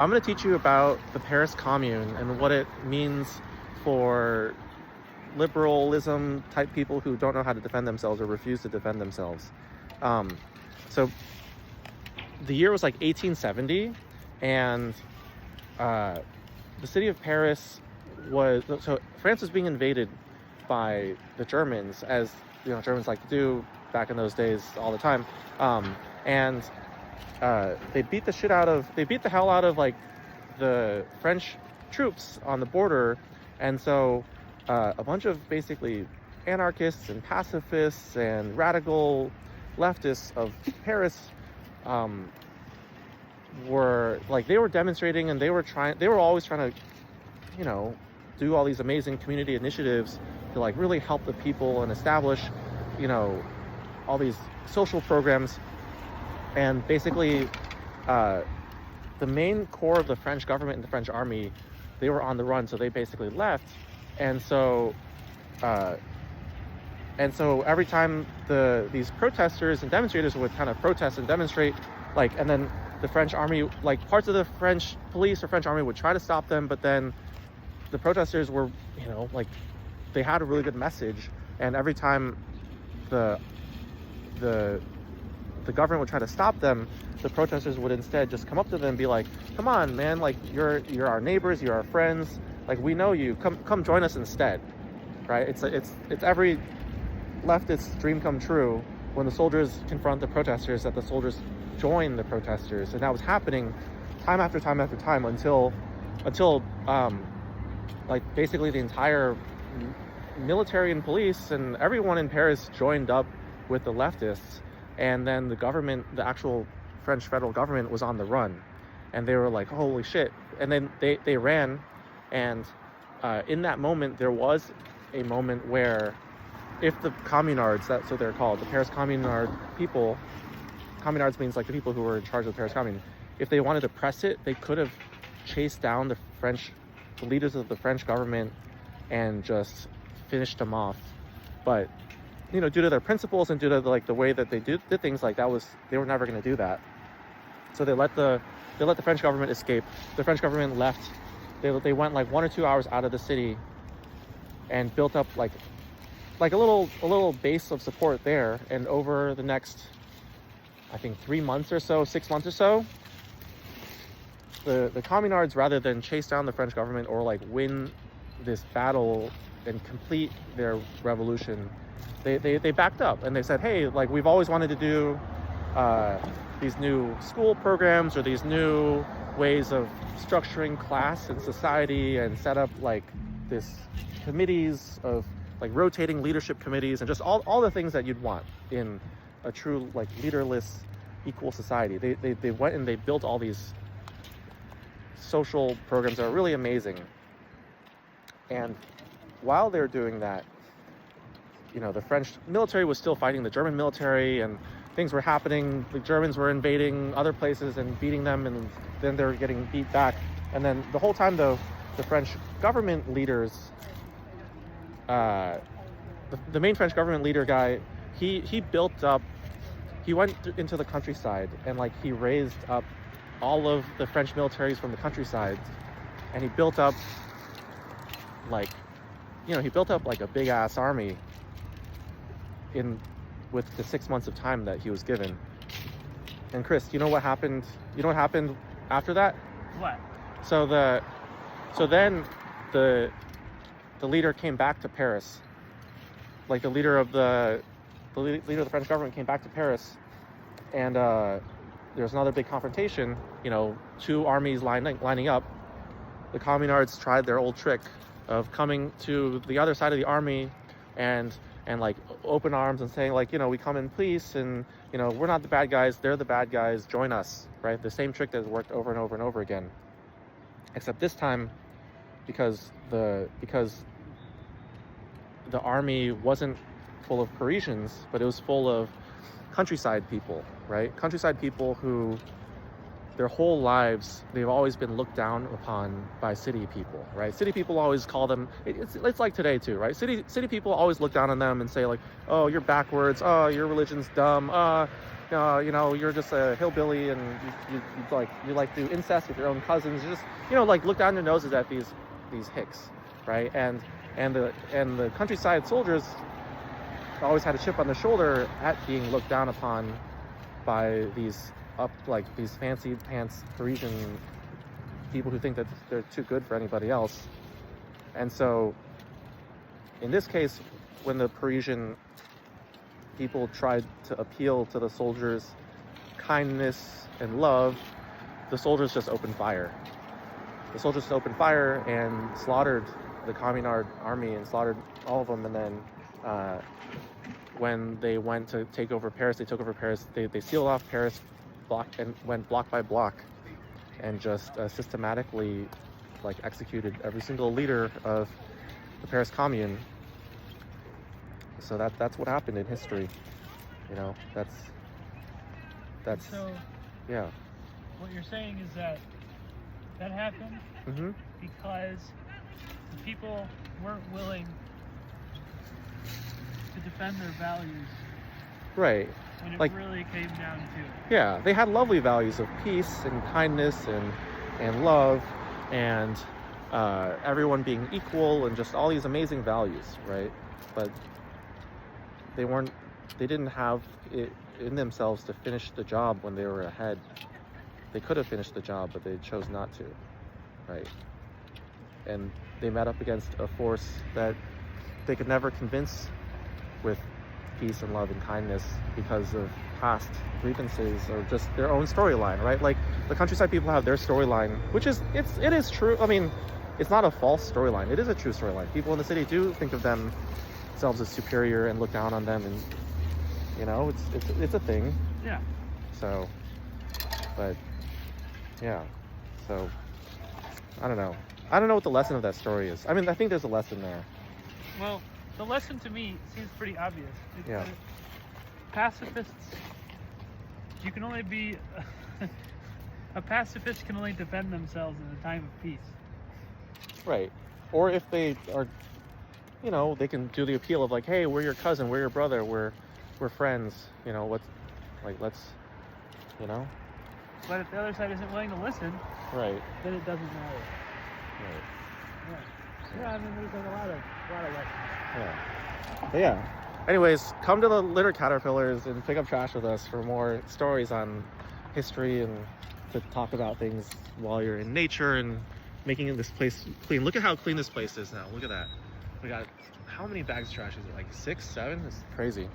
I'm going to teach you about the Paris Commune and what it means for liberalism type people who don't know how to defend themselves or refuse to defend themselves. Um, so the year was like 1870, and the city of Paris so France was being invaded by the Germans, as you know, Germans like to do back in those days all the time. And they beat the hell out of like the French troops on the border, and so a bunch of basically anarchists and pacifists and radical leftists of Paris they were demonstrating, and they were always trying to, you know, do all these amazing community initiatives to like really help the people and establish, you know, all these social programs. And basically the main core of the French government and the French army, they were on the run, so they basically left. And so every time these protesters and demonstrators would kind of protest and demonstrate, like, and then the French army, like parts of the French police or French army would try to stop them, but then the protesters were, you know, like, they had a really good message, and every time the government would try to stop them, the protesters would instead just come up to them and be like, come on, man, like, you're our neighbors, you're our friends, like, we know you, come join us instead, right? It's every leftist's dream come true when the soldiers confront the protesters, that the soldiers join the protesters. And that was happening time after time after time until like basically the entire military and police and everyone in Paris joined up with the leftists. And then the government, the actual French federal government, was on the run, and they were like, holy shit. And then they ran, and in that moment there was a moment where if the communards, so they're called, the Paris Communard people, communards means like the people who were in charge of the Paris Commune, if they wanted to press it, they could have chased down the leaders of the French government and just finished them off. But, you know, due to their principles and due to like the way that they did things, like they were never going to do that. So they let the French government escape. The French government left. They went like 1 or 2 hours out of the city and built up like a little base of support there. And over the next, I think 3 months or so, 6 months or so, the communards, rather than chase down the French government or like win this battle and complete their revolution, they backed up and they said, hey, like, we've always wanted to do these new school programs or these new ways of structuring class and society, and set up like this committees of like rotating leadership committees and just all the things that you'd want in a true like leaderless equal society. They went and they built all these social programs that are really amazing. And while they're doing that, you know, the French military was still fighting the German military, and things were happening. The Germans were invading other places and beating them, and then they were getting beat back. And then the whole time, though, the French government leaders, the main French government leader guy, he went into the countryside, and like he raised up all of the French militaries from the countryside, and he built up like a big ass army with the 6 months of time that he was given. And Chris, you know what happened? You know what happened after that? What? So then the leader came back to Paris. Like the leader of the French government came back to Paris, and there was another big confrontation. You know, two armies lining up. The communards tried their old trick of coming to the other side of the army and like open arms and saying like, you know, we come in peace, and, you know, we're not the bad guys, they're the bad guys, join us, right? The same trick that has worked over and over and over again. Except this time, because the army wasn't full of Parisians, but it was full of countryside people, right? Countryside people who their whole lives, they've always been looked down upon by city people, right? City people always call them, it's like today too, right? City people always look down on them and say like, oh, you're backwards, oh, your religion's dumb, you know, you're just a hillbilly and you like do incest with your own cousins. You just, you know, like look down your noses at these hicks, right? And the countryside soldiers always had a chip on their shoulder at being looked down upon by these these fancy pants Parisian people who think that they're too good for anybody else. And so in this case, when the Parisian people tried to appeal to the soldiers' kindness and love, the soldiers just opened fire. The soldiers opened fire and slaughtered the Communard army and slaughtered all of them. And then when they went to take over Paris, they took over Paris. They sealed off Paris, went block by block, and just systematically like executed every single leader of the Paris Commune. So that's what happened in history. You know, that's so. Yeah. What you're saying is that happened because the people weren't willing to defend their values. Right. When it like, really came down to it. Yeah, they had lovely values of peace and kindness and love and everyone being equal and just all these amazing values, right? But they didn't have it in themselves to finish the job when they were ahead. They could have finished the job, but they chose not to, right? And they met up against a force that they could never convince with peace and love and kindness because of past grievances or just their own storyline, right? Like the countryside people have their storyline, which is it is true. I mean, it's not a false storyline. It is a true storyline. People in the city do think of themselves as superior and look down on them, and you know, it's a thing. Yeah. So, but yeah, so I don't know. I don't know what the lesson of that story is. I mean, I think there's a lesson there. Well, the lesson to me seems pretty obvious. It's Yeah. that pacifists, you can only be a pacifist can only defend themselves in a time of peace. Right. Or if they are, you know, they can do the appeal of like, hey, we're your cousin, we're your brother, we're friends, you know, let's, you know. But if the other side isn't willing to listen, Right. then it doesn't matter. Right. Yeah. Yeah, I mean, there's like a lot of lessons. Yeah. But yeah. Anyways, come to the Litter Caterpillars and pick up trash with us for more stories on history and to talk about things while you're in nature and making this place clean. Look at how clean this place is now. Look at that. We got, how many bags of trash is it? Like 6, 7? It's crazy.